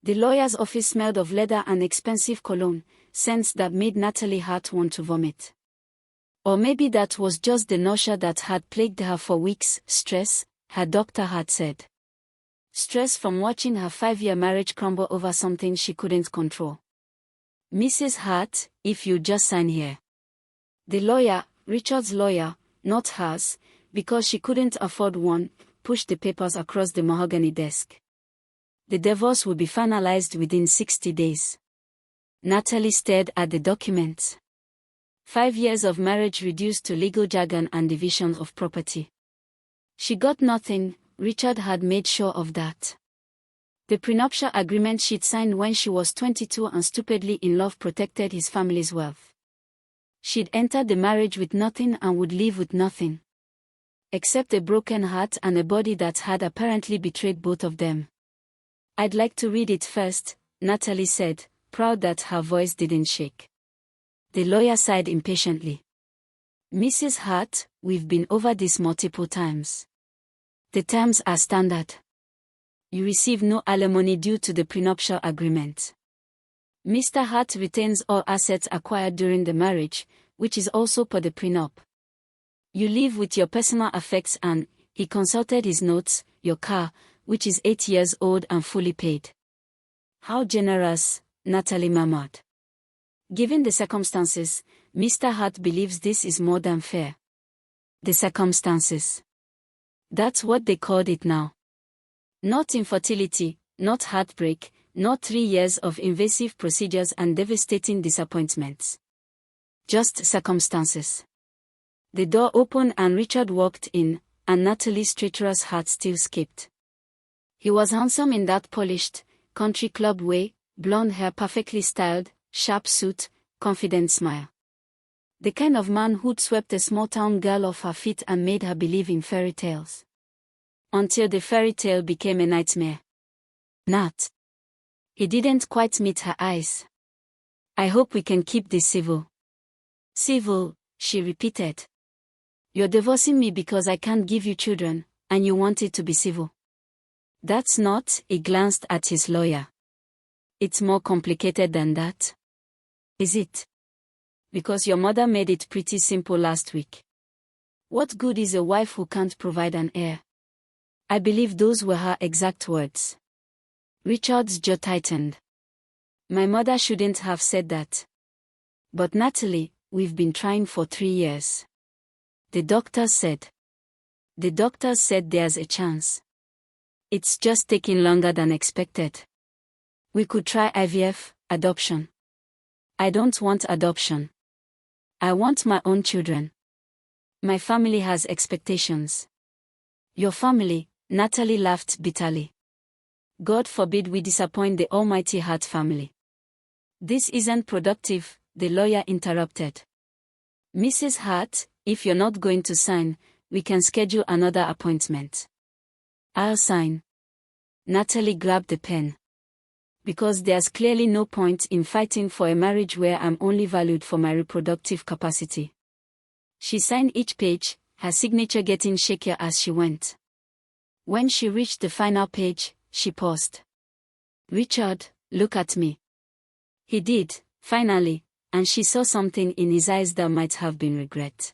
The lawyer's office smelled of leather and expensive cologne, scents that made Natalie's heart want to vomit. Or maybe that was just the nausea that had plagued her for weeks. Stress, her doctor had said. Stress from watching her 5-year marriage crumble over something she couldn't control. Mrs. Hart, if you just sign here. The lawyer, Richard's lawyer, not hers, because she couldn't afford one, pushed the papers across the mahogany desk. The divorce would be finalized within 60 days. Natalie stared at the documents. 5 years of marriage reduced to legal jargon and division of property. She got nothing. Richard had made sure of that. The prenuptial agreement she'd signed when she was 22 and stupidly in love protected his family's wealth. She'd entered the marriage with nothing and would leave with nothing. Except a broken heart and a body that had apparently betrayed both of them. I'd like to read it first, Natalie said, proud that her voice didn't shake. The lawyer sighed impatiently. Mrs. Hart, we've been over this multiple times. The terms are standard. You receive no alimony due to the prenuptial agreement. Mr. Hart retains all assets acquired during the marriage, which is also per the prenup. You live with your personal effects and, he consulted his notes, your car, which is 8 years old and fully paid. How generous, Natalie murmured. Given the circumstances, Mr. Hart believes this is more than fair. The circumstances. That's what they called it now. Not infertility, not heartbreak, not 3 years of invasive procedures and devastating disappointments. Just circumstances. The door opened and Richard walked in, and Natalie's traitorous heart still skipped. He was handsome in that polished, country club way, blonde hair perfectly styled, sharp suit, confident smile. The kind of man who'd swept a small-town girl off her feet and made her believe in fairy tales. Until the fairy tale became a nightmare. Nat. He didn't quite meet her eyes. I hope we can keep this civil. Civil, she repeated. You're divorcing me because I can't give you children, and you want it to be civil. That's not, he glanced at his lawyer. It's more complicated than that. Is it? Because your mother made it pretty simple last week. What good is a wife who can't provide an heir? I believe those were her exact words. Richard's jaw tightened. My mother shouldn't have said that. But Natalie, we've been trying for 3 years. The doctors said. The doctors said there's a chance. It's just taking longer than expected. We could try IVF, adoption. I don't want adoption. I want my own children. My family has expectations. Your family, Natalie laughed bitterly. God forbid we disappoint the almighty Hart family. This isn't productive, the lawyer interrupted. Mrs. Hart, if you're not going to sign, we can schedule another appointment. I'll sign. Natalie grabbed the pen. Because there's clearly no point in fighting for a marriage where I'm only valued for my reproductive capacity. She signed each page, her signature getting shakier as she went. When she reached the final page, she paused. Richard, look at me. He did, finally, and she saw something in his eyes that might have been regret.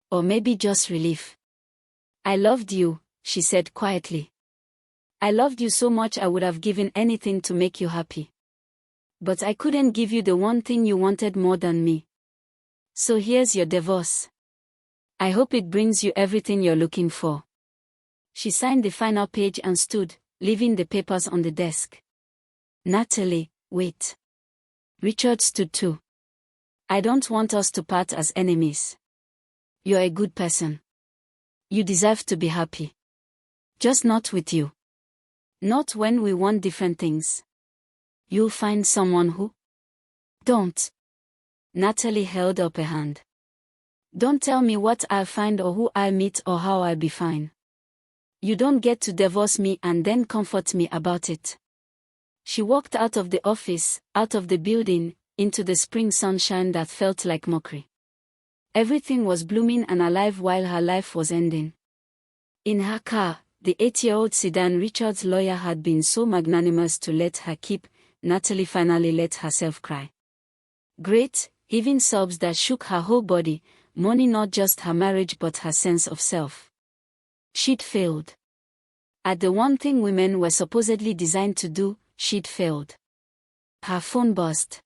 Or maybe just relief. I loved you, she said quietly. I loved you so much I would have given anything to make you happy. But I couldn't give you the one thing you wanted more than me. So here's your divorce. I hope it brings you everything you're looking for. She signed the final page and stood, leaving the papers on the desk. Natalie, wait. Richard stood too. I don't want us to part as enemies. You're a good person. You deserve to be happy. Just not with you. Not when we want different things. You'll find someone who... Don't. Natalie held up a hand. Don't tell me what I'll find or who I'll meet or how I'll be fine. You don't get to divorce me and then comfort me about it. She walked out of the office, out of the building, into the spring sunshine that felt like mockery. Everything was blooming and alive while her life was ending. In her car, the 8-year-old sedan Richard's lawyer had been so magnanimous to let her keep, Natalie finally let herself cry. Great, heaving sobs that shook her whole body, mourning not just her marriage but her sense of self. She'd failed. At the one thing women were supposedly designed to do, she'd failed. Her phone buzzed.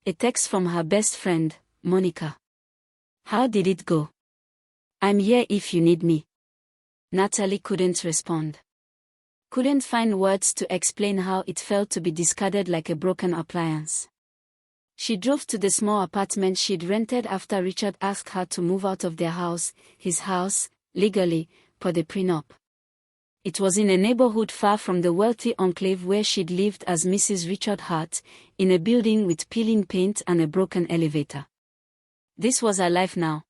A text from her best friend, Monica. "How did it go? I'm here if you need me." Natalie couldn't respond. Couldn't find words to explain how it felt to be discarded like a broken appliance. She drove to the small apartment she'd rented after Richard asked her to move out of their house, his house, legally, per the prenup. It was in a neighborhood far from the wealthy enclave where she'd lived as Mrs. Richard Hart, in a building with peeling paint and a broken elevator. This was her life now.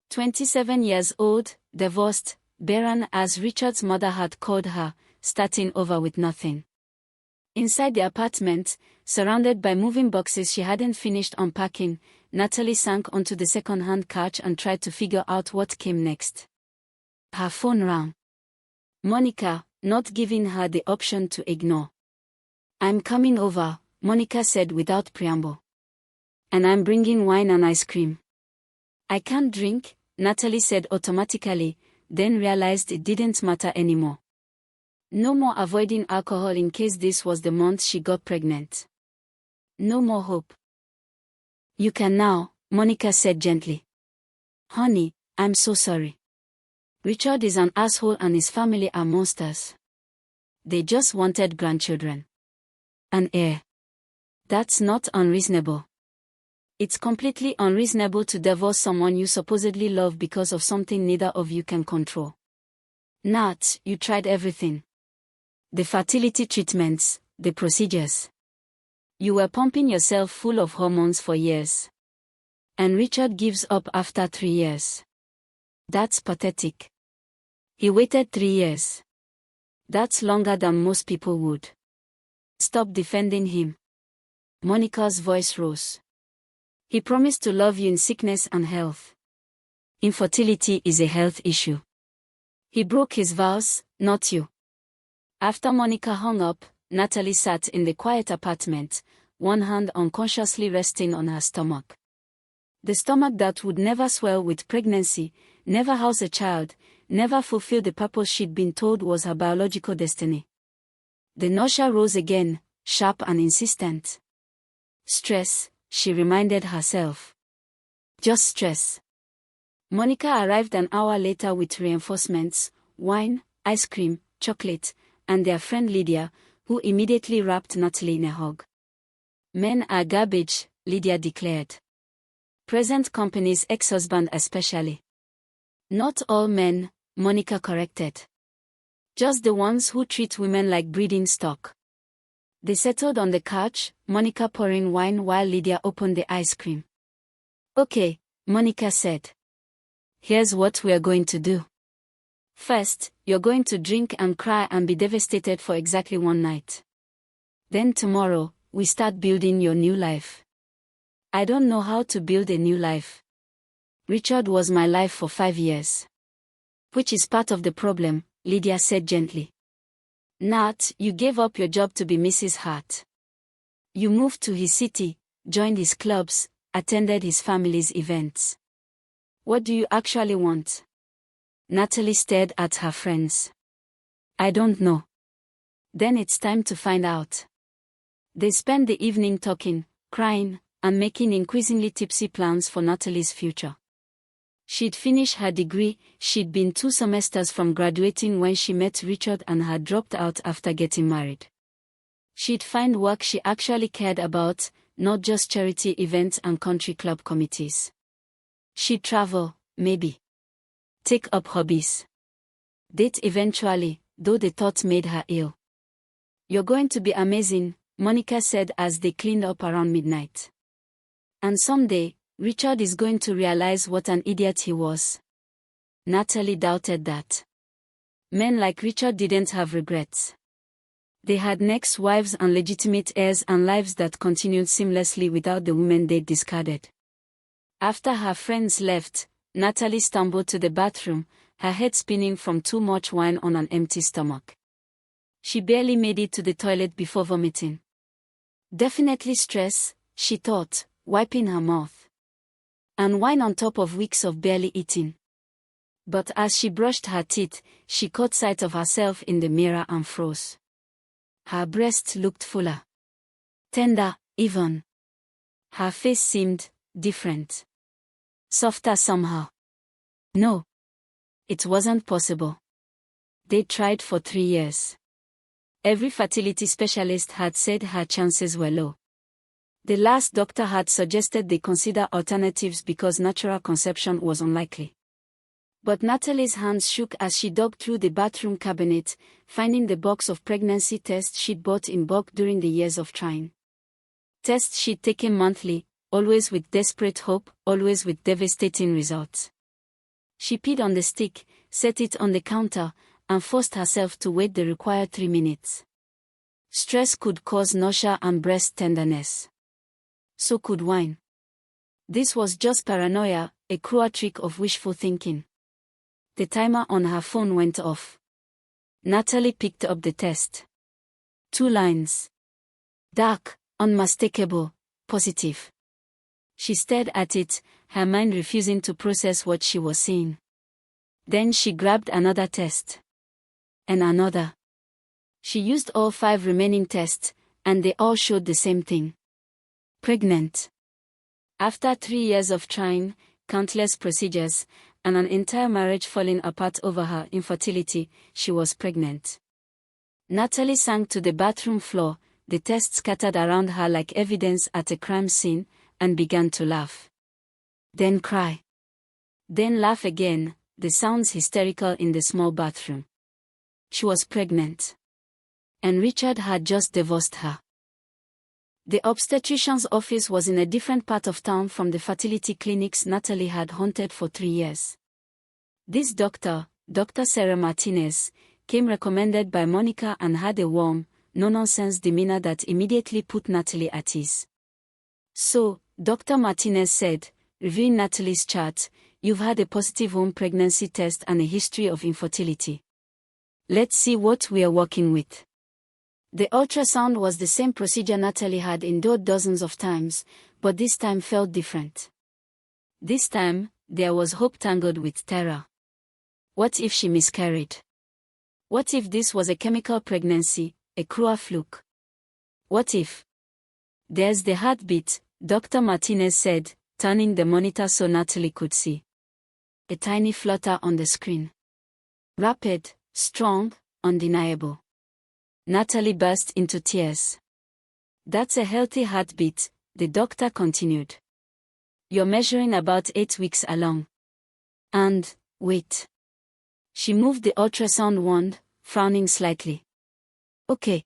27 years old, divorced, Barren as Richard's mother had called her, starting over with nothing. Inside the apartment, surrounded by moving boxes she hadn't finished unpacking, Natalie sank onto the second-hand couch and tried to figure out what came next. Her phone rang. Monica, not giving her the option to ignore. "I'm coming over," Monica said without preamble. "And I'm bringing wine and ice cream." "I can't drink," Natalie said automatically, then realized it didn't matter anymore. No more avoiding alcohol in case this was the month she got pregnant. No more hope. "You can now," Monica said gently. "Honey, I'm so sorry. Richard is an asshole and his family are monsters. They just wanted grandchildren. An heir. That's not unreasonable. It's completely unreasonable to divorce someone you supposedly love because of something neither of you can control. Nat, you tried everything. The fertility treatments, the procedures. You were pumping yourself full of hormones for years. And Richard gives up after 3 years. That's pathetic. He waited 3 years. That's longer than most people would. Stop defending him." Monica's voice rose. "He promised to love you in sickness and health. Infertility is a health issue. He broke his vows, not you." After Monica hung up, Natalie sat in the quiet apartment, one hand unconsciously resting on her stomach. The stomach that would never swell with pregnancy, never house a child, never fulfill the purpose she'd been told was her biological destiny. The nausea rose again, sharp and insistent. Stress, she reminded herself. Just stress. Monica arrived an hour later with reinforcements, wine, ice cream, chocolate, and their friend Lydia, who immediately wrapped Natalie in a hug. "Men are garbage," Lydia declared. Present company's ex-husband especially. "Not all men," Monica corrected. "Just the ones who treat women like breeding stock." They settled on the couch, Monica pouring wine while Lydia opened the ice cream. "Okay," Monica said. "Here's what we're going to do. First, you're going to drink and cry and be devastated for exactly one night. Then tomorrow, we start building your new life." "I don't know how to build a new life. Richard was my life for 5 years. Which is part of the problem," Lydia said gently. "Nat, you gave up your job to be Mrs. Hart. You moved to his city, joined his clubs, attended his family's events. What do you actually want?" Natalie stared at her friends. "I don't know." "Then it's time to find out." They spent the evening talking, crying, and making increasingly tipsy plans for Natalie's future. She'd finished her degree, she'd been 2 semesters from graduating when she met Richard and had dropped out after getting married. She'd find work she actually cared about, not just charity events and country club committees. She'd travel, maybe. Take up hobbies. Date eventually, though the thought made her ill. "You're going to be amazing," Monica said as they cleaned up around midnight. "And someday, Richard is going to realize what an idiot he was." Natalie doubted that. Men like Richard didn't have regrets. They had next wives and legitimate heirs and lives that continued seamlessly without the women they'd discarded. After her friends left, Natalie stumbled to the bathroom, her head spinning from too much wine on an empty stomach. She barely made it to the toilet before vomiting. Definitely stress, she thought, wiping her mouth. And wine on top of weeks of barely eating. But as she brushed her teeth, she caught sight of herself in the mirror and froze. Her breast looked fuller. Tender, even. Her face seemed different. Softer somehow. No. It wasn't possible. They tried for 3 years. Every fertility specialist had said her chances were low. The last doctor had suggested they consider alternatives because natural conception was unlikely. But Natalie's hands shook as she dug through the bathroom cabinet, finding the box of pregnancy tests she'd bought in bulk during the years of trying. Tests she'd taken monthly, always with desperate hope, always with devastating results. She peed on the stick, set it on the counter, and forced herself to wait the required 3 minutes. Stress could cause nausea and breast tenderness. So could wine. This was just paranoia, a cruel trick of wishful thinking. The timer on her phone went off. Natalie picked up the test. 2 lines. Dark, unmistakable, positive. She stared at it, her mind refusing to process what she was seeing. Then she grabbed another test. And another. She used all 5 remaining tests, and they all showed the same thing. Pregnant. After 3 years of trying, countless procedures, and an entire marriage falling apart over her infertility, she was pregnant. Natalie sank to the bathroom floor, the tests scattered around her like evidence at a crime scene, and began to laugh. Then cry. Then laugh again, the sounds hysterical in the small bathroom. She was pregnant. And Richard had just divorced her. The obstetrician's office was in a different part of town from the fertility clinics Natalie had haunted for 3 years. This doctor, Dr. Sarah Martinez, came recommended by Monica and had a warm, no-nonsense demeanor that immediately put Natalie at ease. So, Dr. Martinez said, reviewing Natalie's chart, "You've had a positive home pregnancy test and a history of infertility. Let's see what we are working with." The ultrasound was the same procedure Natalie had endured dozens of times, but this time felt different. This time, there was hope tangled with terror. What if she miscarried? What if this was a chemical pregnancy, a cruel fluke? What if? "There's the heartbeat," Dr. Martinez said, turning the monitor so Natalie could see. A tiny flutter on the screen. Rapid, strong, undeniable. Natalie burst into tears. "That's a healthy heartbeat," the doctor continued. "You're measuring about 8 weeks along. And, wait." She moved the ultrasound wand, frowning slightly. "Okay.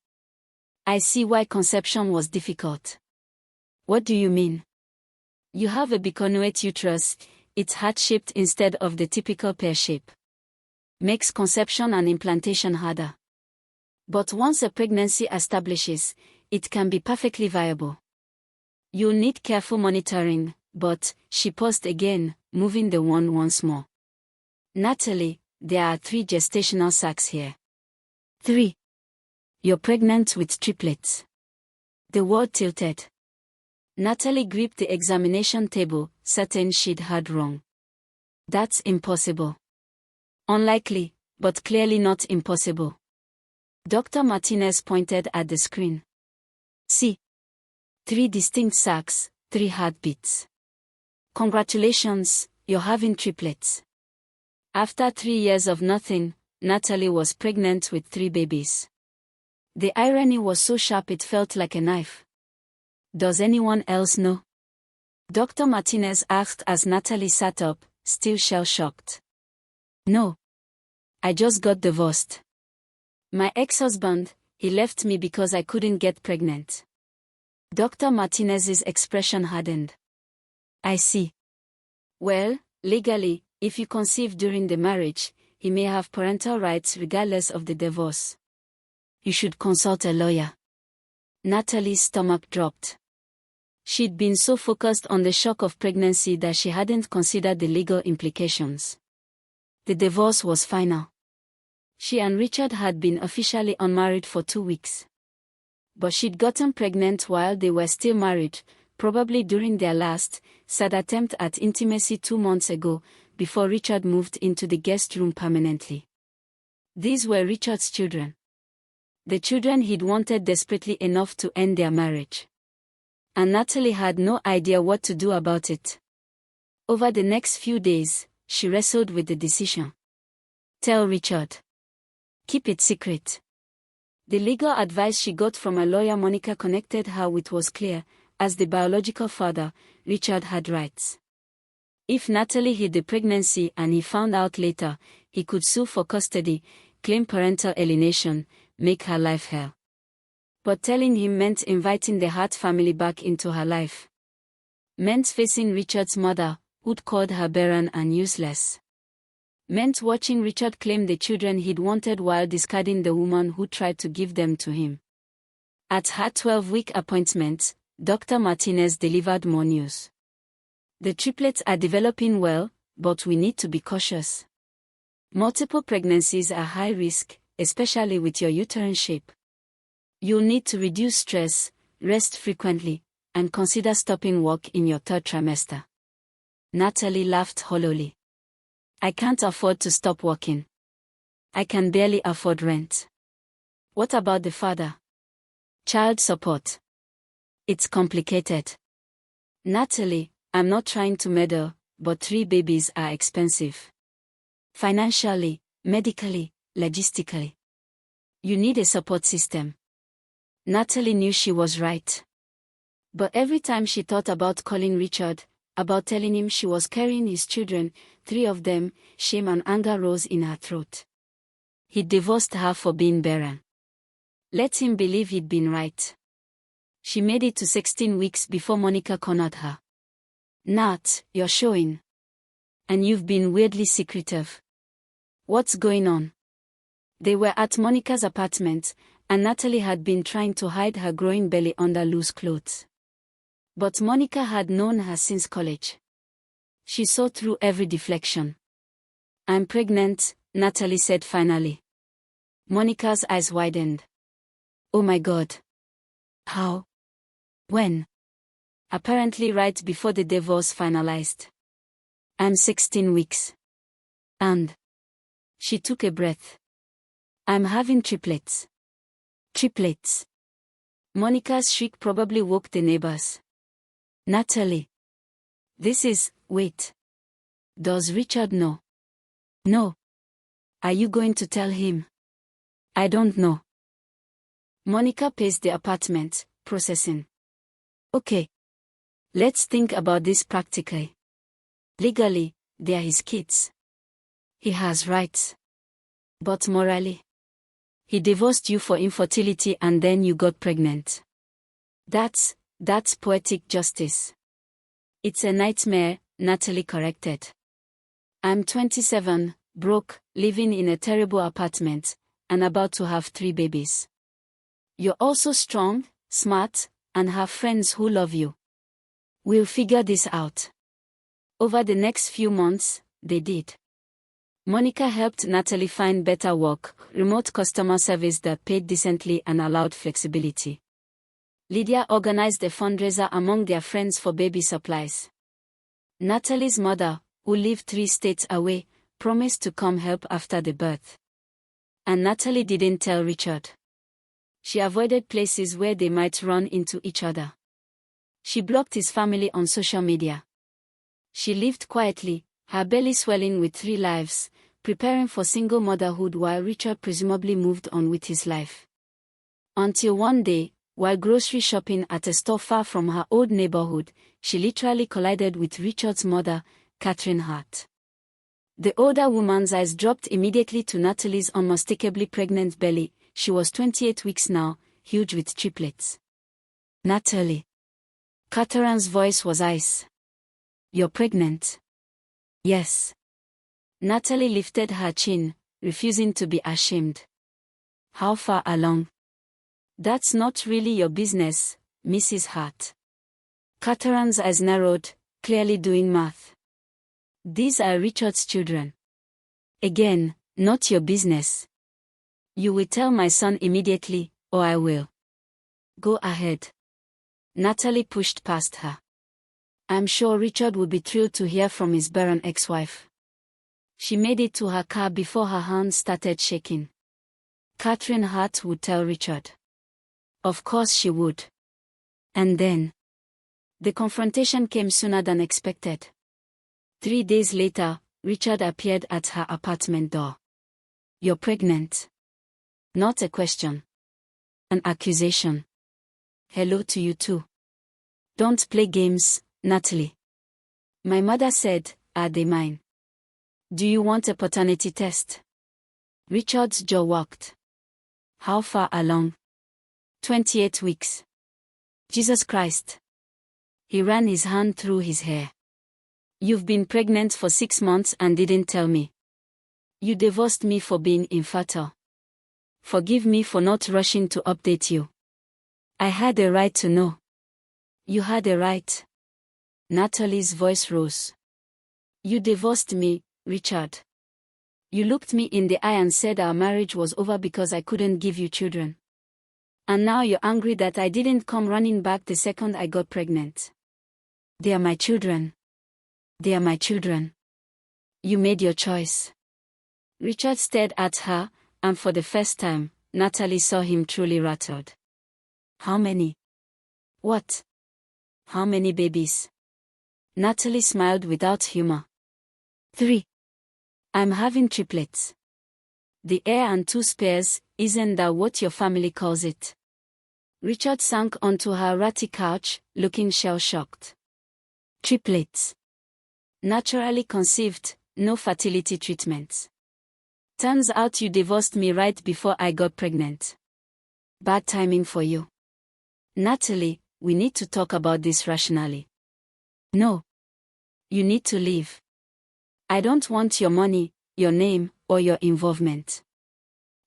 I see why conception was difficult." "What do you mean?" "You have a biconnuate uterus, it's heart-shaped instead of the typical pear shape. Makes conception and implantation harder. But once a pregnancy establishes, it can be perfectly viable. You'll need careful monitoring, but," she paused again, moving the wand once more. "Natalie, there are 3 gestational sacs here." 3. "You're pregnant with triplets." The word tilted. Natalie gripped the examination table, certain she'd heard wrong. "That's impossible." "Unlikely, but clearly not impossible." Dr. Martinez pointed at the screen. "See. 3 distinct sacs, 3 heartbeats. Congratulations, you're having triplets." After 3 years of nothing, Natalie was pregnant with 3 babies. The irony was so sharp it felt like a knife. "Does anyone else know?" Dr. Martinez asked as Natalie sat up, still shell-shocked. "No. I just got divorced. My ex-husband, he left me because I couldn't get pregnant." Dr. Martinez's expression hardened. "I see. Well, legally, if you conceive during the marriage, he may have parental rights regardless of the divorce. You should consult a lawyer." Natalie's stomach dropped. She'd been so focused on the shock of pregnancy that she hadn't considered the legal implications. The divorce was final. She and Richard had been officially unmarried for 2 weeks. But she'd gotten pregnant while they were still married, probably during their last, sad attempt at intimacy 2 months ago, before Richard moved into the guest room permanently. These were Richard's children. The children he'd wanted desperately enough to end their marriage. And Natalie had no idea what to do about it. Over the next few days, she wrestled with the decision. Tell Richard. Keep it secret. The legal advice she got from a lawyer Monica connected her with was clear. As the biological father, Richard had rights. If Natalie hid the pregnancy and he found out later, he could sue for custody, claim parental alienation, make her life hell. But telling him meant inviting the Hart family back into her life. Meant facing Richard's mother, who'd called her barren and useless. Meant watching Richard claim the children he'd wanted while discarding the woman who tried to give them to him. At her 12-week appointment, Dr. Martinez delivered more news. The triplets are developing well, but we need to be cautious. Multiple pregnancies are high risk, especially with your uterine shape. You'll need to reduce stress, rest frequently, and consider stopping work in your 3rd trimester. Natalie laughed hollowly. I can't afford to stop working. I can barely afford rent. What about the father? Child support. It's complicated. Natalie, I'm not trying to meddle, but 3 babies are expensive. Financially, medically, logistically. You need a support system. Natalie knew she was right. But every time she thought about calling Richard, about telling him she was carrying his children, 3 of them, shame and anger rose in her throat. He'd divorced her for being barren. Let him believe he'd been right. She made it to 16 weeks before Monica cornered her. Nat, you're showing. And you've been weirdly secretive. What's going on? They were at Monica's apartment, and Natalie had been trying to hide her growing belly under loose clothes. But Monica had known her since college. She saw through every deflection. I'm pregnant, Natalie said finally. Monica's eyes widened. Oh my God. How? When? Apparently right before the divorce finalized. I'm 16 weeks. And? She took a breath. I'm having triplets. Triplets. Monica's shriek probably woke the neighbors. Natalie. Wait. Does Richard know? No. Are you going to tell him? I don't know. Monica paced the apartment, processing. Okay. Let's think about this practically. Legally, they're his kids. He has rights. But morally? He divorced you for infertility and then you got pregnant. That's poetic justice. It's a nightmare, Natalie corrected. I'm 27, broke, living in a terrible apartment, and about to have 3 babies. You're also strong, smart, and have friends who love you. We'll figure this out. Over the next few months, they did. Monica helped Natalie find better work, remote customer service that paid decently and allowed flexibility. Lydia organized a fundraiser among their friends for baby supplies. Natalie's mother, who lived 3 states away, promised to come help after the birth. And Natalie didn't tell Richard. She avoided places where they might run into each other. She blocked his family on social media. She lived quietly, her belly swelling with 3 lives, preparing for single motherhood while Richard presumably moved on with his life. Until one day, while grocery shopping at a store far from her old neighborhood, she literally collided with Richard's mother, Catherine Hart. The older woman's eyes dropped immediately to Natalie's unmistakably pregnant belly. She was 28 weeks now, huge with triplets. Natalie. Catherine's voice was ice. You're pregnant? Yes. Natalie lifted her chin, refusing to be ashamed. How far along? That's not really your business, Mrs. Hart. Catherine's eyes narrowed, clearly doing math. These are Richard's children. Again, not your business. You will tell my son immediately, or I will. Go ahead. Natalie pushed past her. I'm sure Richard would be thrilled to hear from his Barren ex-wife. She made it to her car before her hands started shaking. Catherine Hart would tell Richard. Of course she would. And then the confrontation came sooner than expected. 3 days later, Richard appeared at her apartment door. You're pregnant. Not a question. An accusation. Hello to you too. Don't play games, Natalie. My mother said, are they mine? Do you want a paternity test? Richard's jaw worked. How far along? 28 weeks. Jesus Christ. He ran his hand through his hair. You've been pregnant for 6 months and didn't tell me. You divorced me for being infertile. Forgive me for not rushing to update you. I had a right to know. You had a right. Natalie's voice rose. You divorced me, Richard. You looked me in the eye and said our marriage was over because I couldn't give you children. And now you're angry that I didn't come running back the second I got pregnant. They are my children. They are my children. You made your choice. Richard stared at her, and for the first time, Natalie saw him truly rattled. How many? What? How many babies? Natalie smiled without humor. 3. I'm having triplets. The heir and 2 spares, isn't that what your family calls it? Richard sank onto her ratty couch, looking shell-shocked. Triplets. Naturally conceived, no fertility treatments. Turns out you divorced me right before I got pregnant. Bad timing for you. Natalie, we need to talk about this rationally. No. You need to leave. I don't want your money, your name, or your involvement.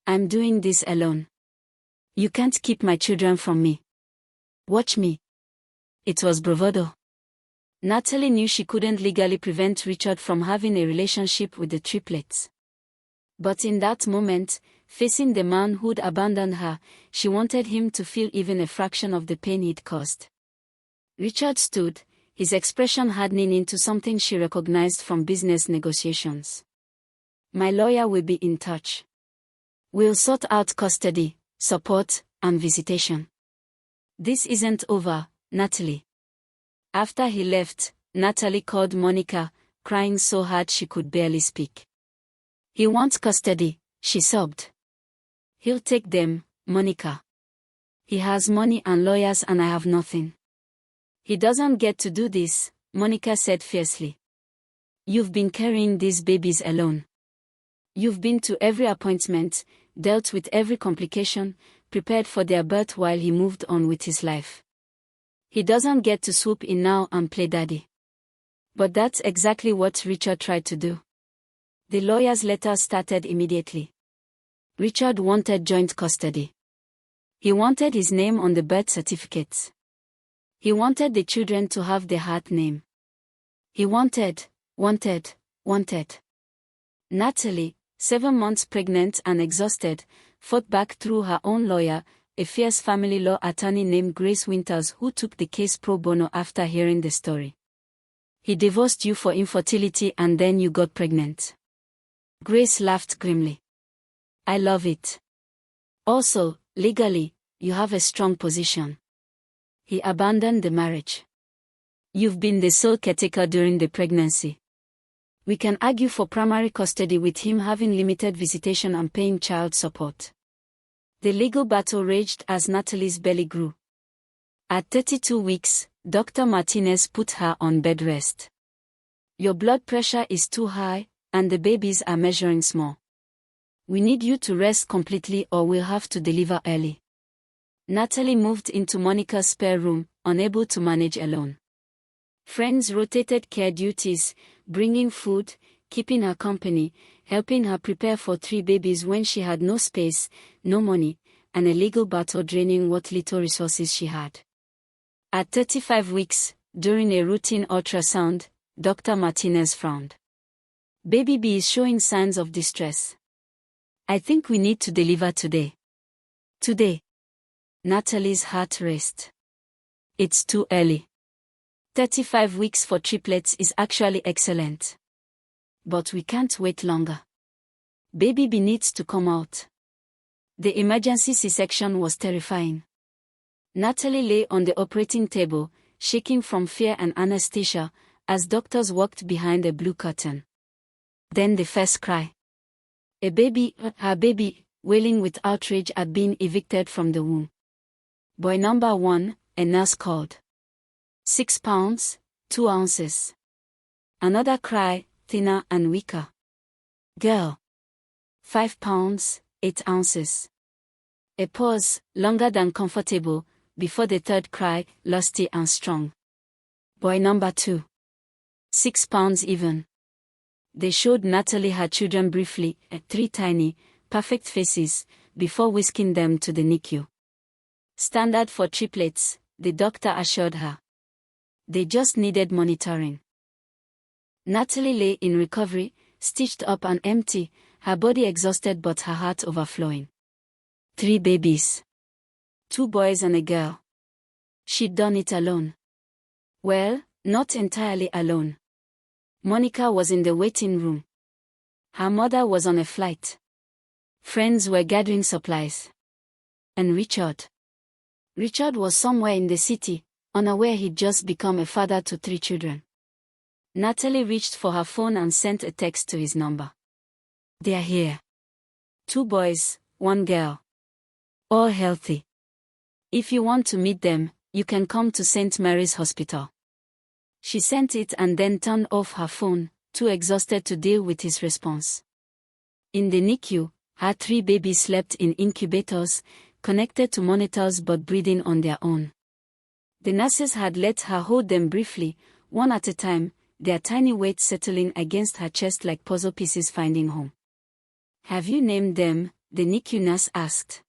I'm doing this alone. You can't keep my children from me. Watch me. It was bravado. Natalie knew she couldn't legally prevent Richard from having a relationship with the triplets. But in that moment, facing the man who'd abandoned her, she wanted him to feel even a fraction of the pain he'd caused. Richard stood, his expression hardening into something she recognized from business negotiations. My lawyer will be in touch. We'll sort out custody, support, and visitation. This isn't over, Natalie. After he left, Natalie called Monica, crying so hard she could barely speak. He wants custody, she sobbed. He'll take them, Monica. He has money and lawyers and I have nothing. He doesn't get to do this, Monica said fiercely. You've been carrying these babies alone. You've been to every appointment, dealt with every complication, prepared for their birth while he moved on with his life. He doesn't get to swoop in now and play daddy. But that's exactly what Richard tried to do. The lawyer's letter started immediately. Richard wanted joint custody. He wanted his name on the birth certificates. He wanted the children to have the Hart name. He wanted. Natalie, 7 months pregnant and exhausted, fought back through her own lawyer, a fierce family law attorney named Grace Winters who took the case pro bono after hearing the story. He divorced you for infertility and then you got pregnant. Grace laughed grimly. I love it. Also, legally, you have a strong position. He abandoned the marriage. You've been the sole caretaker during the pregnancy. We can argue for primary custody with him having limited visitation and paying child support. The legal battle raged as Natalie's belly grew. At 32 weeks, Dr. Martinez put her on bed rest. Your blood pressure is too high, and the babies are measuring small. We need you to rest completely or we'll have to deliver early. Natalie moved into Monica's spare room, unable to manage alone. Friends rotated care duties, bringing food, keeping her company, helping her prepare for 3 babies when she had no space, no money, and a legal battle draining what little resources she had. At 35 weeks, during a routine ultrasound, Dr. Martinez frowned. Baby B is showing signs of distress. I think we need to deliver today. Today. Natalie's heart raced. It's too early. 35 weeks for triplets is actually excellent. But we can't wait longer. Baby B needs to come out. The emergency C-section was terrifying. Natalie lay on the operating table, shaking from fear and anesthesia, as doctors walked behind a blue curtain. Then the first cry. A baby, her baby, wailing with outrage at being evicted from the womb. Boy number 1, a nurse called. 6 pounds, 2 ounces. Another cry, thinner and weaker. Girl. 5 pounds, 8 ounces. A pause, longer than comfortable, before the third cry, lusty and strong. Boy number 2. 6 pounds even. They showed Natalie her children briefly, 3 tiny, perfect faces, before whisking them to the NICU. Standard for triplets, the doctor assured her. They just needed monitoring. Natalie lay in recovery, stitched up and empty, her body exhausted but her heart overflowing. 3 babies. 2 boys and a girl. She'd done it alone. Well, not entirely alone. Monica was in the waiting room. Her mother was on a flight. Friends were gathering supplies. And Richard. Richard was somewhere in the city, unaware he'd just become a father to 3 children. Natalie reached for her phone and sent a text to his number. They're here. 2 boys, 1 girl. All healthy. If you want to meet them, you can come to St. Mary's Hospital. She sent it and then turned off her phone, too exhausted to deal with his response. In the NICU, her 3 babies slept in incubators, connected to monitors but breathing on their own. The nurses had let her hold them briefly, one at a time, their tiny weight settling against her chest like puzzle pieces finding home. Have you named them? The NICU nurse asked.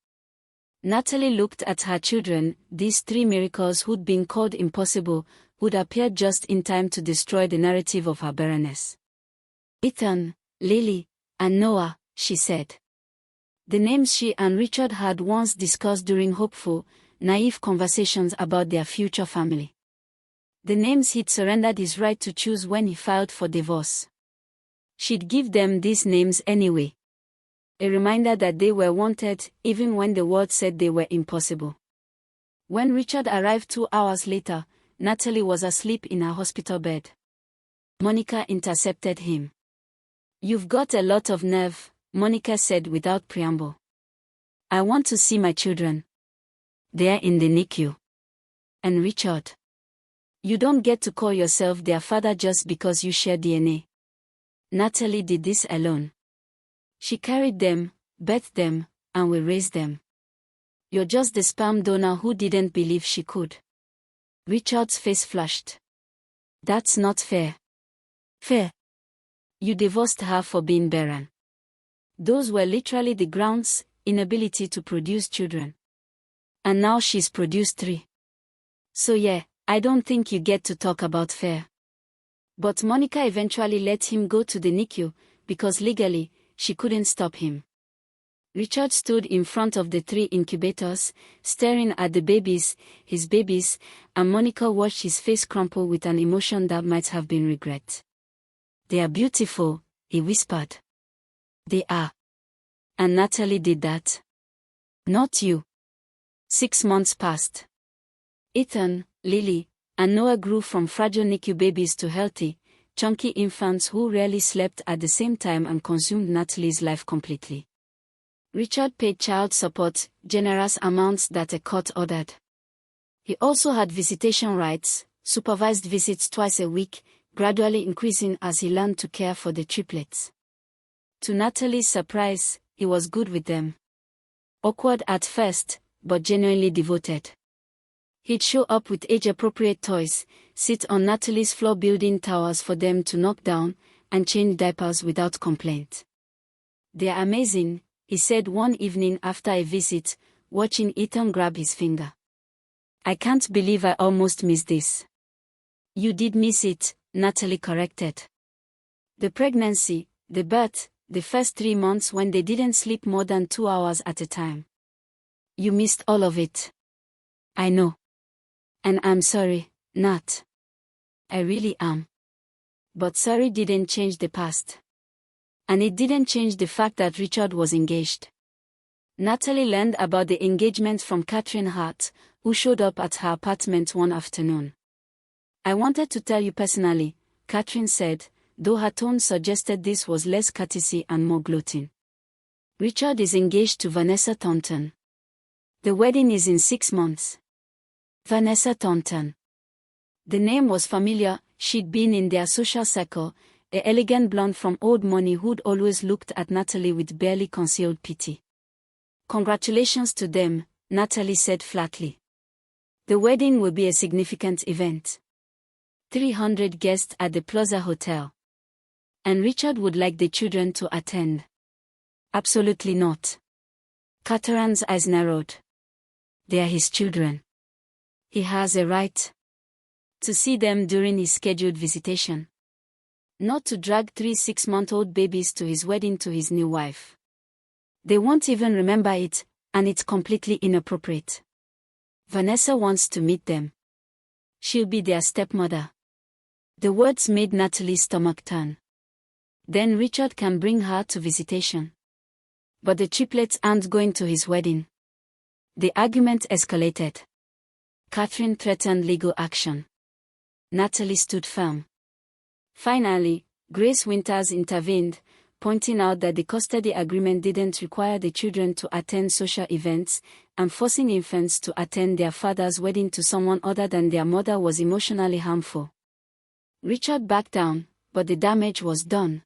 Natalie looked at her children, these 3 miracles who'd been called impossible, who'd appeared just in time to destroy the narrative of her barrenness. Ethan, Lily, and Noah, she said. The names she and Richard had once discussed during hopeful, naive conversations about their future family. The names he'd surrendered his right to choose when he filed for divorce. She'd give them these names anyway. A reminder that they were wanted, even when the world said they were impossible. When Richard arrived 2 hours later, Natalie was asleep in her hospital bed. Monica intercepted him. You've got a lot of nerve, Monica said without preamble. I want to see my children. They're in the NICU. And Richard. You don't get to call yourself their father just because you share DNA. Natalie did this alone. She carried them, birthed them, and will raise them. You're just the sperm donor who didn't believe she could. Richard's face flushed. That's not fair. Fair. You divorced her for being barren. Those were literally the grounds, inability to produce children. And now she's produced 3. So yeah, I don't think you get to talk about fair. But Monica eventually let him go to the NICU, because legally, she couldn't stop him. Richard stood in front of the 3 incubators, staring at the babies, his babies, and Monica watched his face crumple with an emotion that might have been regret. They are beautiful, he whispered. They are. And Natalie did that. Not you. 6 months passed. Ethan, Lily, and Noah grew from fragile NICU babies to healthy, chunky infants who rarely slept at the same time and consumed Natalie's life completely. Richard paid child support, generous amounts that a court ordered. He also had visitation rights, supervised visits twice a week, gradually increasing as he learned to care for the triplets. To Natalie's surprise, he was good with them. Awkward at first, but genuinely devoted. He'd show up with age-appropriate toys, sit on Natalie's floor building towers for them to knock down, and change diapers without complaint. They're amazing, he said one evening after a visit, watching Ethan grab his finger. I can't believe I almost missed this. You did miss it, Natalie corrected. The pregnancy, the birth, the first 3 months when they didn't sleep more than 2 hours at a time. You missed all of it. I know. And I'm sorry, Nat. I really am. But sorry didn't change the past. And it didn't change the fact that Richard was engaged. Natalie learned about the engagement from Catherine Hart, who showed up at her apartment one afternoon. I wanted to tell you personally, Catherine said, though her tone suggested this was less courtesy and more gloating. Richard is engaged to Vanessa Thornton. The wedding is in 6 months. Vanessa Thornton. The name was familiar, she'd been in their social circle, an elegant blonde from old money who'd always looked at Natalie with barely concealed pity. Congratulations to them, Natalie said flatly. The wedding will be a significant event. 300 guests at the Plaza Hotel. And Richard would like the children to attend. Absolutely not. Catherine's eyes narrowed. They are his children. He has a right to see them during his scheduled visitation. Not to drag 3 6-month-old babies to his wedding to his new wife. They won't even remember it, and it's completely inappropriate. Vanessa wants to meet them. She'll be their stepmother. The words made Natalie's stomach turn. Then Richard can bring her to visitation. But the triplets aren't going to his wedding. The argument escalated. Catherine threatened legal action. Natalie stood firm. Finally, Grace Winters intervened, pointing out that the custody agreement didn't require the children to attend social events, and forcing infants to attend their father's wedding to someone other than their mother was emotionally harmful. Richard backed down, but the damage was done.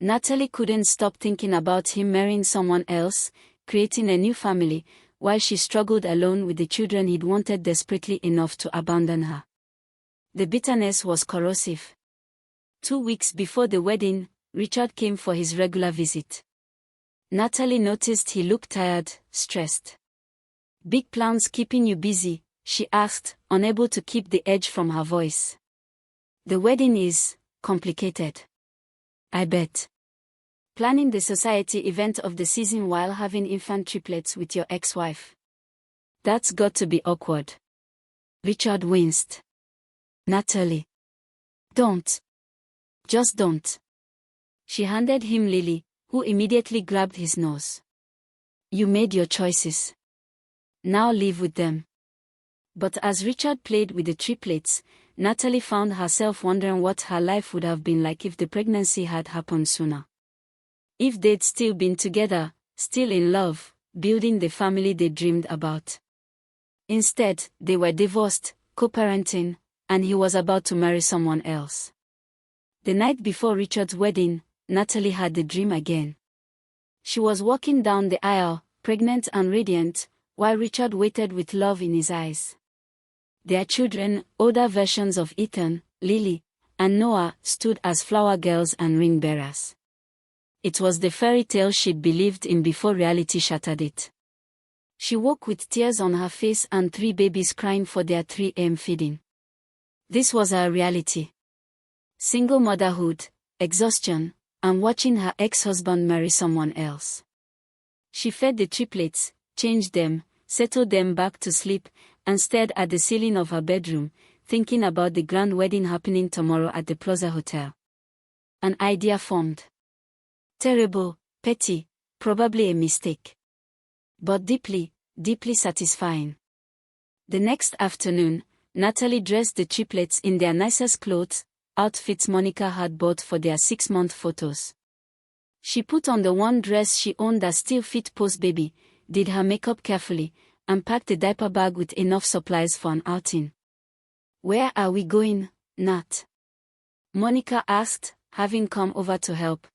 Natalie couldn't stop thinking about him marrying someone else, creating a new family, while she struggled alone with the children he'd wanted desperately enough to abandon her. The bitterness was corrosive. 2 weeks before the wedding, Richard came for his regular visit. Natalie noticed he looked tired, stressed. Big plans keeping you busy? She asked, unable to keep the edge from her voice. The wedding is complicated. I bet. Planning the society event of the season while having infant triplets with your ex-wife. That's got to be awkward. Richard winced. Natalie. Don't. Just don't. She handed him Lily, who immediately grabbed his nose. You made your choices. Now live with them. But as Richard played with the triplets, Natalie found herself wondering what her life would have been like if the pregnancy had happened sooner. If they'd still been together, still in love, building the family they dreamed about. Instead, they were divorced, co-parenting, and he was about to marry someone else. The night before Richard's wedding, Natalie had the dream again. She was walking down the aisle, pregnant and radiant, while Richard waited with love in his eyes. Their children, older versions of Ethan, Lily, and Noah, stood as flower girls and ring bearers. It was the fairy tale she'd believed in before reality shattered it. She woke with tears on her face and 3 babies crying for their 3 a.m. feeding. This was her reality. Single motherhood, exhaustion, and watching her ex-husband marry someone else. She fed the triplets, changed them, settled them back to sleep, and stared at the ceiling of her bedroom, thinking about the grand wedding happening tomorrow at the Plaza Hotel. An idea formed. Terrible, petty, probably a mistake. But deeply, deeply satisfying. The next afternoon, Natalie dressed the triplets in their nicest clothes, outfits Monica had bought for their 6-month photos. She put on the one dress she owned that still fit post-baby, did her makeup carefully, and packed a diaper bag with enough supplies for an outing. Where are we going, Nat? Monica asked, having come over to help.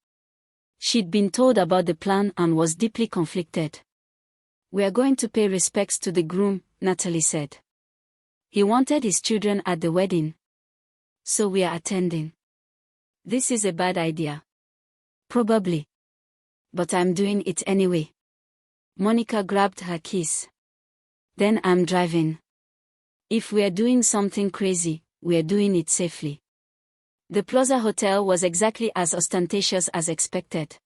She'd been told about the plan and was deeply conflicted. We are going to pay respects to the groom, Natalie said. He wanted his children at the wedding. So we are attending. This is a bad idea. Probably. But I'm doing it anyway. Monica grabbed her keys. Then I'm driving. If we are doing something crazy, we are doing it safely. The Plaza Hotel was exactly as ostentatious as expected.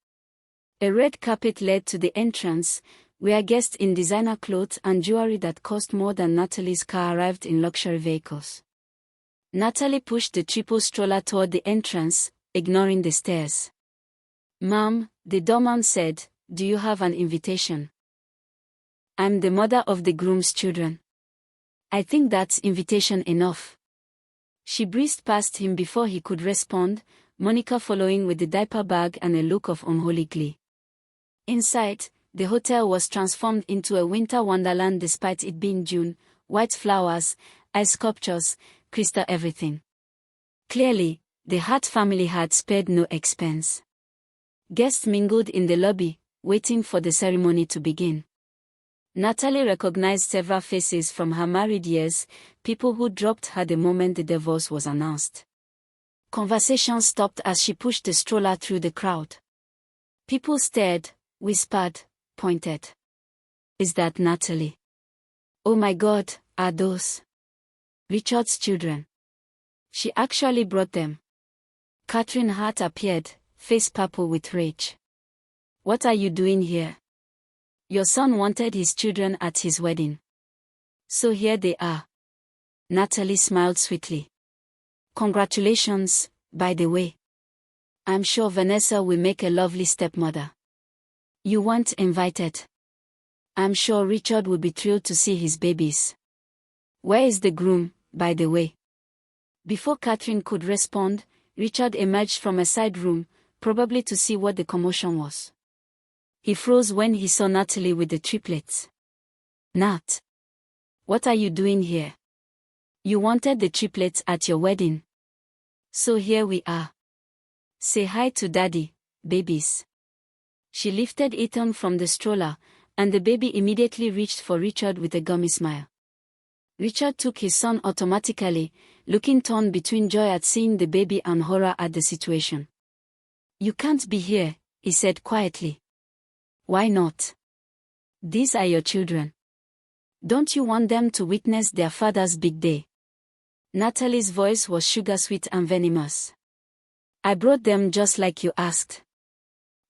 A red carpet led to the entrance, where guests in designer clothes and jewelry that cost more than Natalie's car arrived in luxury vehicles. Natalie pushed the triple stroller toward the entrance, ignoring the stairs. "Ma'am," the doorman said, "do you have an invitation?" "I'm the mother of the groom's children. I think that's invitation enough." She breezed past him before he could respond, Monica following with the diaper bag and a look of unholy glee. Inside, the hotel was transformed into a winter wonderland despite it being June. White flowers, ice sculptures, crystal everything. Clearly, the Hart family had spared no expense. Guests mingled in the lobby, waiting for the ceremony to begin. Natalie recognized several faces from her married years, people who dropped her the moment the divorce was announced. Conversation stopped as she pushed the stroller through the crowd. People stared, whispered, pointed. "Is that Natalie? Oh my God, are those Richard's children? She actually brought them." Catherine Hart appeared, face purple with rage. "What are you doing here? Your son wanted his children at his wedding. So here they are." Natalie smiled sweetly. "Congratulations, by the way. I'm sure Vanessa will make a lovely stepmother. You weren't invited. I'm sure Richard will be thrilled to see his babies. Where is the groom, by the way?" Before Catherine could respond, Richard emerged from a side room, probably to see what the commotion was. He froze when he saw Natalie with the triplets. "Nat, what are you doing here? You wanted the triplets at your wedding. So here we are. Say hi to Daddy, babies." She lifted Ethan from the stroller, and the baby immediately reached for Richard with a gummy smile. Richard took his son automatically, looking torn between joy at seeing the baby and horror at the situation. "You can't be here," he said quietly. "Why not? These are your children. Don't you want them to witness their father's big day?" Natalie's voice was sugar-sweet and venomous. "I brought them just like you asked."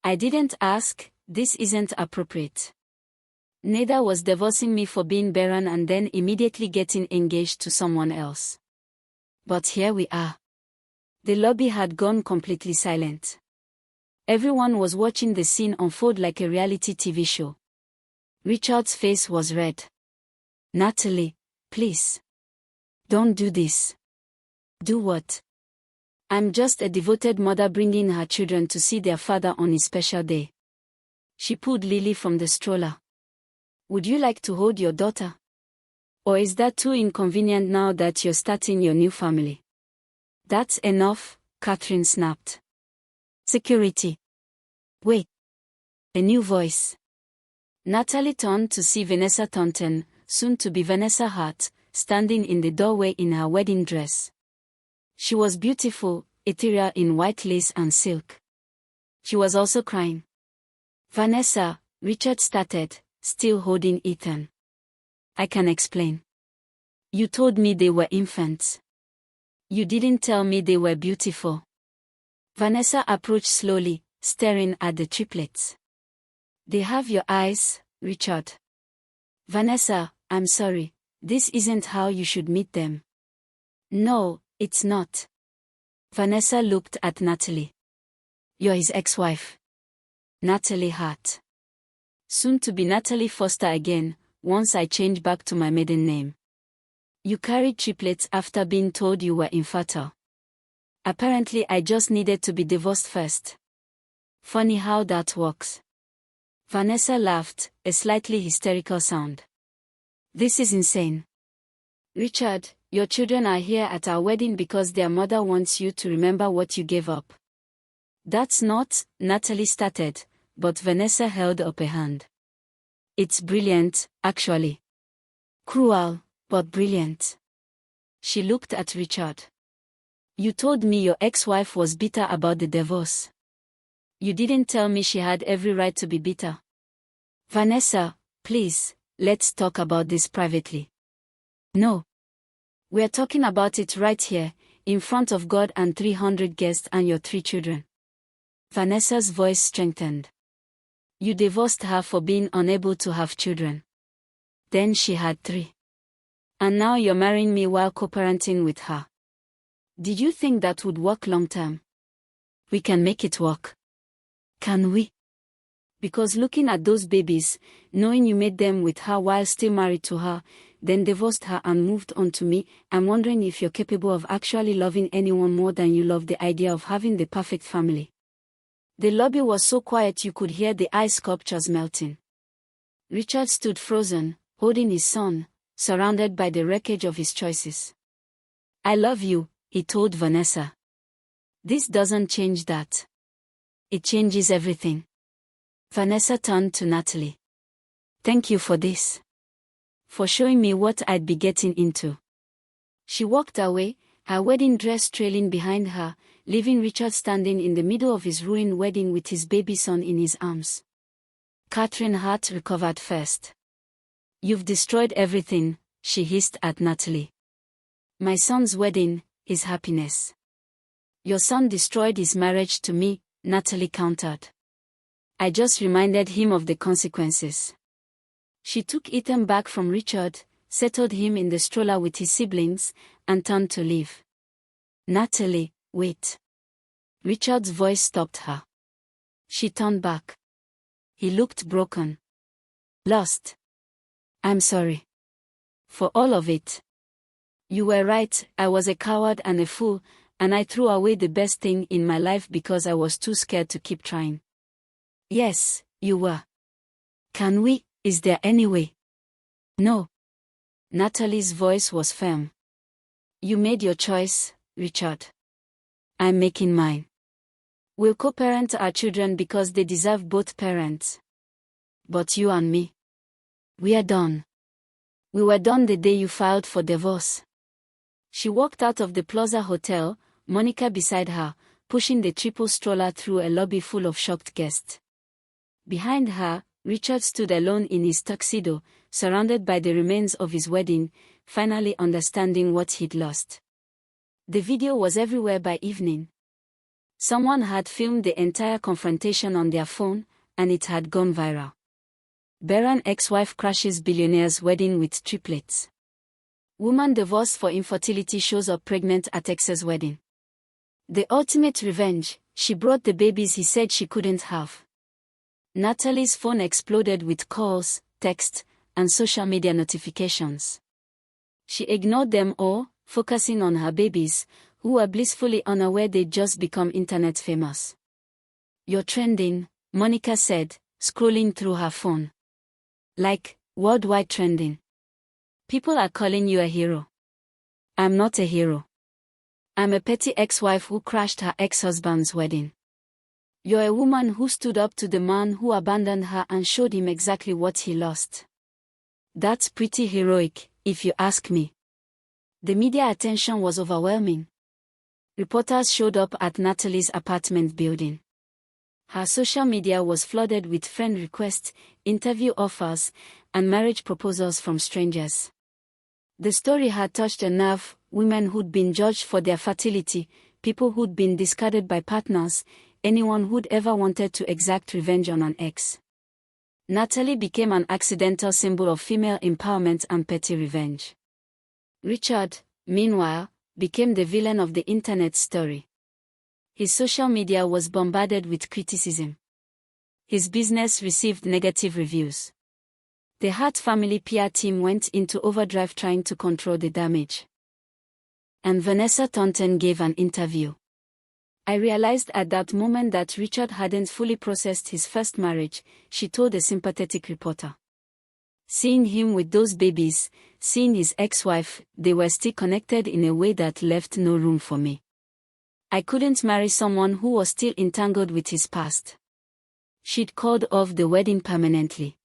"I didn't ask, this isn't appropriate. Neither was divorcing me for being barren and then immediately getting engaged to someone else. But here we are." The lobby had gone completely silent. Everyone was watching the scene unfold like a reality TV show. Richard's face was red. "Natalie, please. Don't do this." "Do what?" "I'm just a devoted mother bringing her children to see their father on his special day." She pulled Lily from the stroller. "Would you like to hold your daughter? Or is that too inconvenient now that you're starting your new family?" "That's enough," Catherine snapped. "Security. Wait." A new voice. Natalie turned to see Vanessa Thornton, soon to be Vanessa Hart, standing in the doorway in her wedding dress. She was beautiful, ethereal in white lace and silk. She was also crying. "Vanessa," Richard started, still holding Ethan. "I can explain. You told me they were infants. You didn't tell me they were beautiful." Vanessa approached slowly, staring at the triplets. "They have your eyes, Richard." "Vanessa, I'm sorry, this isn't how you should meet them." "No, it's not." Vanessa looked at Natalie. "You're his ex-wife. Natalie Hart. Soon to be Natalie Foster again, once I change back to my maiden name. You carried triplets after being told you were infertile. Apparently I just needed to be divorced first. Funny how that works." Vanessa laughed, a slightly hysterical sound. "This is insane. Richard, your children are here at our wedding because their mother wants you to remember what you gave up." "That's not," Natalie started, but Vanessa held up a hand. "It's brilliant, actually. Cruel, but brilliant." She looked at Richard. "You told me your ex-wife was bitter about the divorce. You didn't tell me she had every right to be bitter." "Vanessa, please, let's talk about this privately." "No. We're talking about it right here, in front of God and 300 guests and your 3 children. Vanessa's voice strengthened. You divorced her for being unable to have children. Then she had 3. And now you're marrying me while co-parenting with her. Did you think that would work long term? We can make it work. Can we? Because looking at those babies, knowing you made them with her while still married to her, then divorced her and moved on to me, I'm wondering if you're capable of actually loving anyone more than you love the idea of having the perfect family. The lobby was so quiet you could hear the ice sculptures melting. Richard stood frozen, holding his son, surrounded by the wreckage of his choices. I love you, he told Vanessa. This doesn't change that. It changes everything. Vanessa turned to Natalie. Thank you for this. For showing me what I'd be getting into. She walked away, her wedding dress trailing behind her, leaving Richard standing in the middle of his ruined wedding with his baby son in his arms. Catherine's heart recovered first. You've destroyed everything, she hissed at Natalie. My son's wedding, his happiness. Your son destroyed his marriage to me, Natalie countered. I just reminded him of the consequences. She took Ethan back from Richard, settled him in the stroller with his siblings, and turned to leave. Natalie, wait. Richard's voice stopped her. She turned back. He looked broken. Lost. I'm sorry. For all of it. You were right, I was a coward and a fool, and I threw away the best thing in my life because I was too scared to keep trying. Yes, you were. Can we? Is there any way? No. Natalie's voice was firm. You made your choice, Richard. I'm making mine. We'll co-parent our children because they deserve both parents. But you and me. We are done. We were done the day you filed for divorce. She walked out of the Plaza Hotel, Monica beside her, pushing the triple stroller through a lobby full of shocked guests. Behind her, Richard stood alone in his tuxedo, surrounded by the remains of his wedding, finally understanding what he'd lost. The video was everywhere by evening. Someone had filmed the entire confrontation on their phone, and it had gone viral. Barren ex-wife crashes billionaire's wedding with triplets. Woman divorced for infertility shows up pregnant at ex's wedding. The ultimate revenge, she brought the babies he said she couldn't have. Natalie's phone exploded with calls, texts, and social media notifications. She ignored them all, focusing on her babies, who were blissfully unaware they'd just become internet famous. You're trending, Monica said, scrolling through her phone. Like, worldwide trending. People are calling you a hero. I'm not a hero. I'm a petty ex-wife who crashed her ex-husband's wedding. You're a woman who stood up to the man who abandoned her and showed him exactly what he lost. That's pretty heroic, if you ask me. The media attention was overwhelming. Reporters showed up at Natalie's apartment building. Her social media was flooded with friend requests, interview offers, and marriage proposals from strangers. The story had touched a nerve: women who'd been judged for their fertility, people who'd been discarded by partners, anyone who'd ever wanted to exact revenge on an ex. Natalie became an accidental symbol of female empowerment and petty revenge. Richard, meanwhile, became the villain of the internet story. His social media was bombarded with criticism. His business received negative reviews. The Hart family PR team went into overdrive trying to control the damage. And Vanessa Thornton gave an interview. I realized at that moment that Richard hadn't fully processed his first marriage, she told a sympathetic reporter. Seeing him with those babies, seeing his ex-wife, they were still connected in a way that left no room for me. I couldn't marry someone who was still entangled with his past. She'd called off the wedding permanently.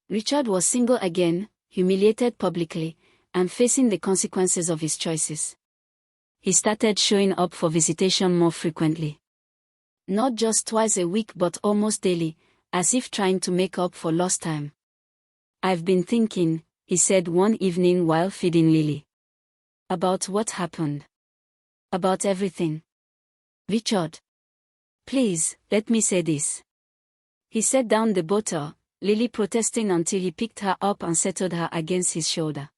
Richard was single again, humiliated publicly, and facing the consequences of his choices. He started showing up for visitation more frequently. Not just twice a week but almost daily, as if trying to make up for lost time. I've been thinking, he said one evening while feeding Lily. About what happened. About everything. Richard. Please, let me say this. He set down the bottle, Lily protesting until he picked her up and settled her against his shoulder.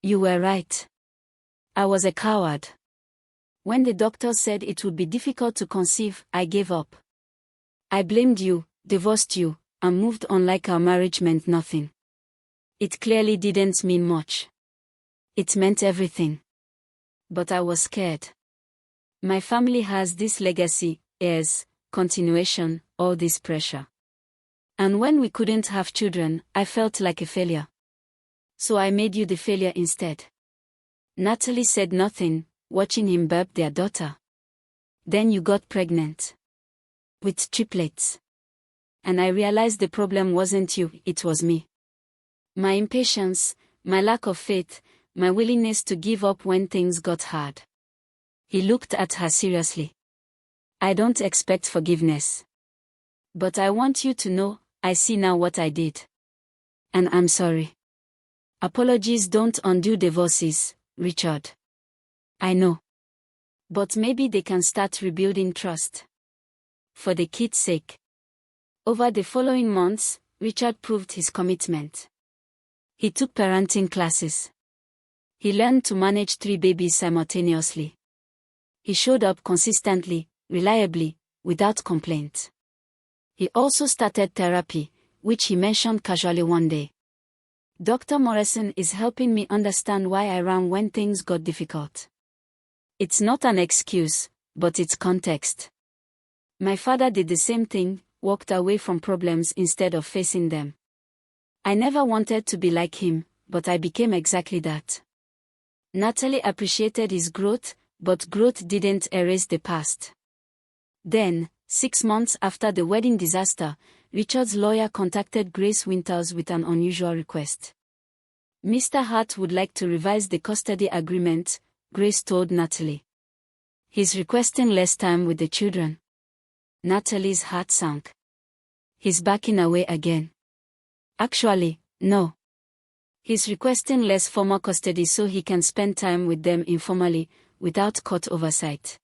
You were right. I was a coward. When the doctor said it would be difficult to conceive, I gave up. I blamed you, divorced you, and moved on like our marriage meant nothing. It clearly didn't mean much. It meant everything. But I was scared. My family has this legacy, heirs, continuation, all this pressure. And when we couldn't have children, I felt like a failure. So I made you the failure instead. Natalie said nothing, watching him burp their daughter. Then you got pregnant. With triplets. And I realized the problem wasn't you, it was me. My impatience, my lack of faith, my willingness to give up when things got hard. He looked at her seriously. I don't expect forgiveness. But I want you to know, I see now what I did. And I'm sorry. Apologies don't undo divorces, Richard. I know. But maybe they can start rebuilding trust. For the kid's sake. Over the following months, Richard proved his commitment. He took parenting classes. He learned to manage 3 babies simultaneously. He showed up consistently, reliably, without complaint. He also started therapy, which he mentioned casually one day. Dr. Morrison is helping me understand why I ran when things got difficult. It's not an excuse, but it's context. My father did the same thing, walked away from problems instead of facing them. I never wanted to be like him, but I became exactly that. Natalie appreciated his growth, but growth didn't erase the past. Then, 6 months after the wedding disaster, Richard's lawyer contacted Grace Winters with an unusual request. Mr. Hart would like to revise the custody agreement, Grace told Natalie. He's requesting less time with the children. Natalie's heart sank. He's backing away again. Actually, no. He's requesting less formal custody so he can spend time with them informally, without court oversight.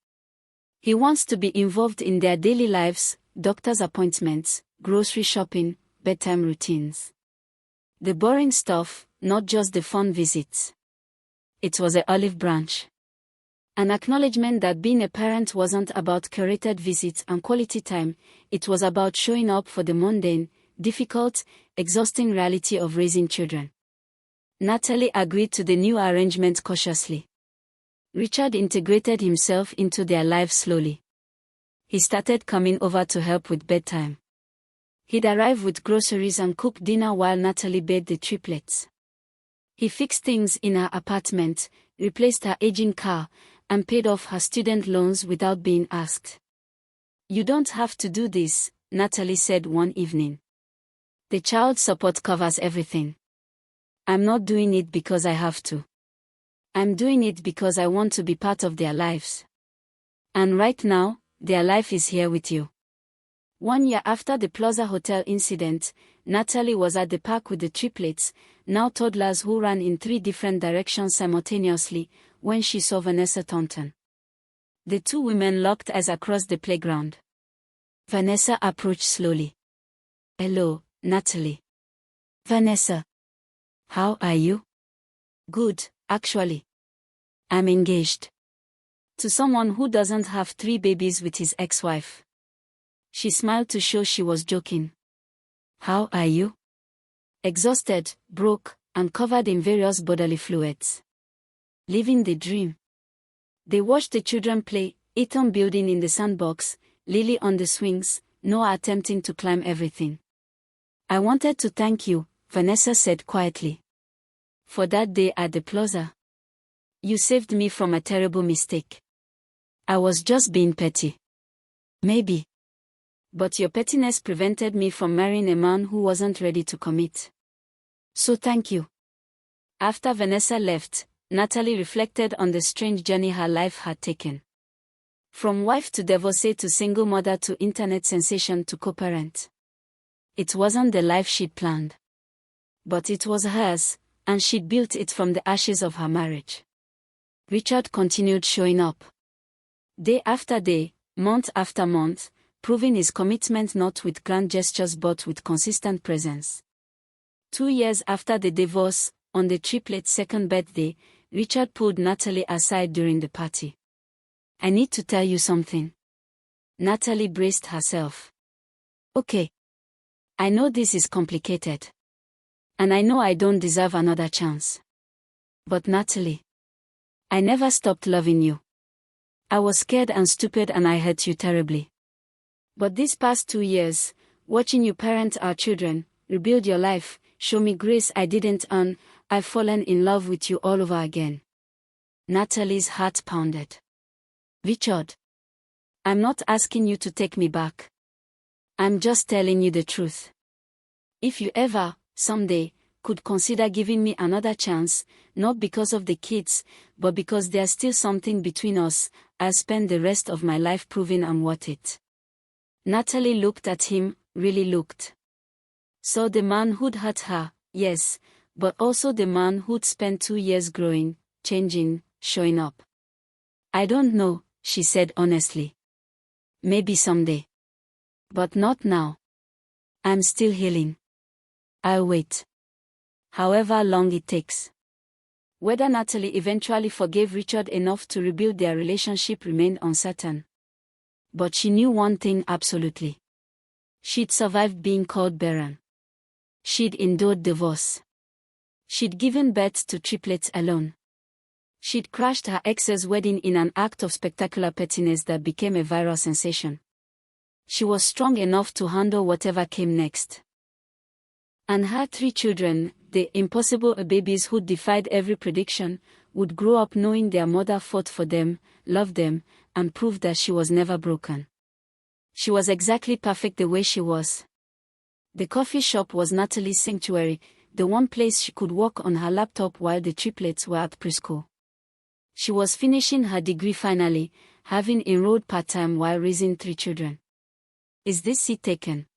He wants to be involved in their daily lives, doctor's appointments, grocery shopping, bedtime routines. The boring stuff, not just the fun visits. It was an olive branch. An acknowledgement that being a parent wasn't about curated visits and quality time, it was about showing up for the mundane, difficult, exhausting reality of raising children. Natalie agreed to the new arrangement cautiously. Richard integrated himself into their lives slowly. He started coming over to help with bedtime. He'd arrive with groceries and cook dinner while Natalie bathed the triplets. He fixed things in her apartment, replaced her aging car, and paid off her student loans without being asked. You don't have to do this, Natalie said one evening. The child support covers everything. I'm not doing it because I have to. I'm doing it because I want to be part of their lives. And right now, their life is here with you. 1 year after the Plaza Hotel incident, Natalie was at the park with the triplets, now toddlers who ran in 3 different directions simultaneously, when she saw Vanessa Thornton. The 2 women locked eyes across the playground. Vanessa approached slowly. Hello, Natalie. Vanessa. How are you? Good, actually. I'm engaged. To someone who doesn't have 3 babies with his ex-wife. She smiled to show she was joking. How are you? Exhausted, broke, and covered in various bodily fluids. Living the dream. They watched the children play, Ethan building in the sandbox, Lily on the swings, Noah attempting to climb everything. I wanted to thank you, Vanessa said quietly. For that day at the plaza. You saved me from a terrible mistake. I was just being petty. Maybe. But your pettiness prevented me from marrying a man who wasn't ready to commit. So thank you. After Vanessa left, Natalie reflected on the strange journey her life had taken. From wife to divorcee to single mother to internet sensation to co-parent. It wasn't the life she'd planned. But it was hers, and she'd built it from the ashes of her marriage. Richard continued showing up. Day after day, month after month, proving his commitment not with grand gestures but with consistent presence. 2 years after the divorce, on the triplets' second birthday, Richard pulled Natalie aside during the party. "I need to tell you something." Natalie braced herself. "Okay. I know this is complicated. And I know I don't deserve another chance. But Natalie, I never stopped loving you. I was scared and stupid and I hurt you terribly. But these past 2 years, watching you parent our children, rebuild your life, show me grace I didn't earn, I've fallen in love with you all over again." Natalie's heart pounded. "Richard, I'm not asking you to take me back. I'm just telling you the truth. If you ever, someday, could consider giving me another chance, not because of the kids, but because there's still something between us, I'll spend the rest of my life proving I'm worth it." Natalie looked at him, really looked. Saw the man who'd hurt her, yes, but also the man who'd spent 2 years growing, changing, showing up. "I don't know," she said honestly. "Maybe someday. But not now. I'm still healing. I'll wait. However long it takes." Whether Natalie eventually forgave Richard enough to rebuild their relationship remained uncertain. But she knew one thing absolutely. She'd survived being called Barren. She'd endured divorce. She'd given birth to triplets alone. She'd crashed her ex's wedding in an act of spectacular pettiness that became a viral sensation. She was strong enough to handle whatever came next. And her 3 children, the impossible babies who defied every prediction, would grow up knowing their mother fought for them, loved them, and proved that she was never broken. She was exactly perfect the way she was. The coffee shop was Natalie's sanctuary, the one place she could work on her laptop while the triplets were at preschool. She was finishing her degree finally, having enrolled part-time while raising 3 children. "Is this seat taken?"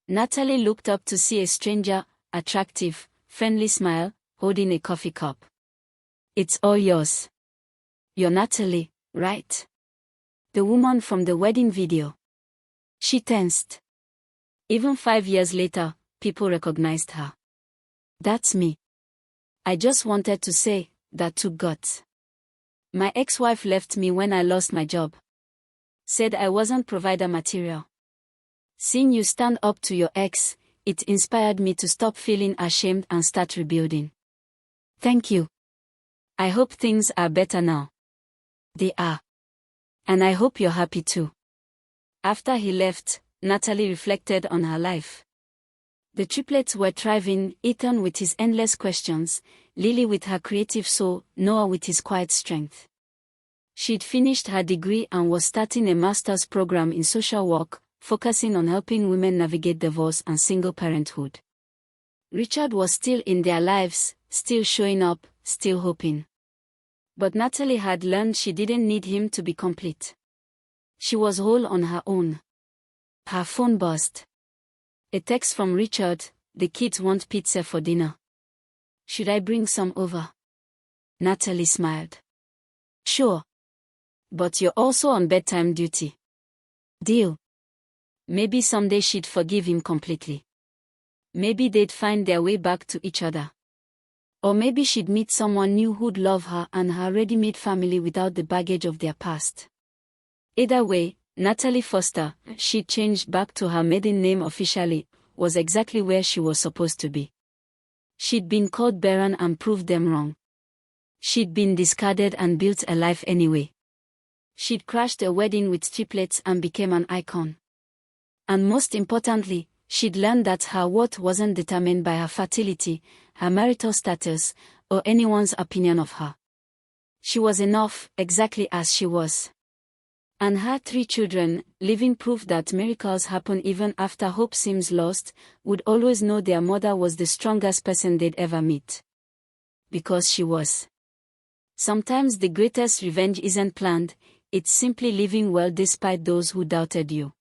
Natalie looked up to see a stranger, attractive, friendly smile, holding a coffee cup. "It's all yours. You're Natalie, right? The woman from the wedding video." She tensed. Even 5 years later, people recognized her. "That's me. I just wanted to say, that took guts. My ex-wife left me when I lost my job. Said I wasn't provider material. Seeing you stand up to your ex, it inspired me to stop feeling ashamed and start rebuilding. Thank you. I hope things are better now." "They are. And I hope you're happy too." After he left, Natalie reflected on her life. The triplets were thriving, Ethan with his endless questions, Lily with her creative soul, Noah with his quiet strength. She'd finished her degree and was starting a master's program in social work, focusing on helping women navigate divorce and single parenthood. Richard was still in their lives, still showing up, still hoping. But Natalie had learned she didn't need him to be complete. She was whole on her own. Her phone buzzed. A text from Richard: "The kids want pizza for dinner. Should I bring some over?" Natalie smiled. "Sure. But you're also on bedtime duty." "Deal." Maybe someday she'd forgive him completely. Maybe they'd find their way back to each other. Or maybe she'd meet someone new who'd love her and her ready-made family without the baggage of their past. Either way, Natalie Foster, she'd changed back to her maiden name officially, was exactly where she was supposed to be. She'd been called Barren and proved them wrong. She'd been discarded and built a life anyway. She'd crashed a wedding with triplets and became an icon. And most importantly, she'd learned that her worth wasn't determined by her fertility, her marital status, or anyone's opinion of her. She was enough, exactly as she was. And her 3 children, living proof that miracles happen even after hope seems lost, would always know their mother was the strongest person they'd ever meet. Because she was. Sometimes the greatest revenge isn't planned, it's simply living well despite those who doubted you.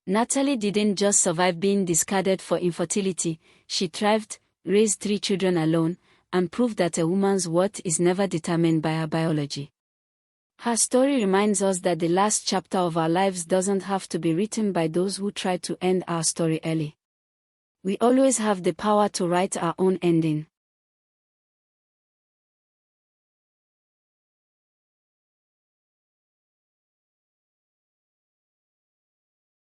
Natalie didn't just survive being discarded for infertility, she thrived, raised 3 children alone, and proved that a woman's worth is never determined by her biology. Her story reminds us that the last chapter of our lives doesn't have to be written by those who try to end our story early. We always have the power to write our own ending.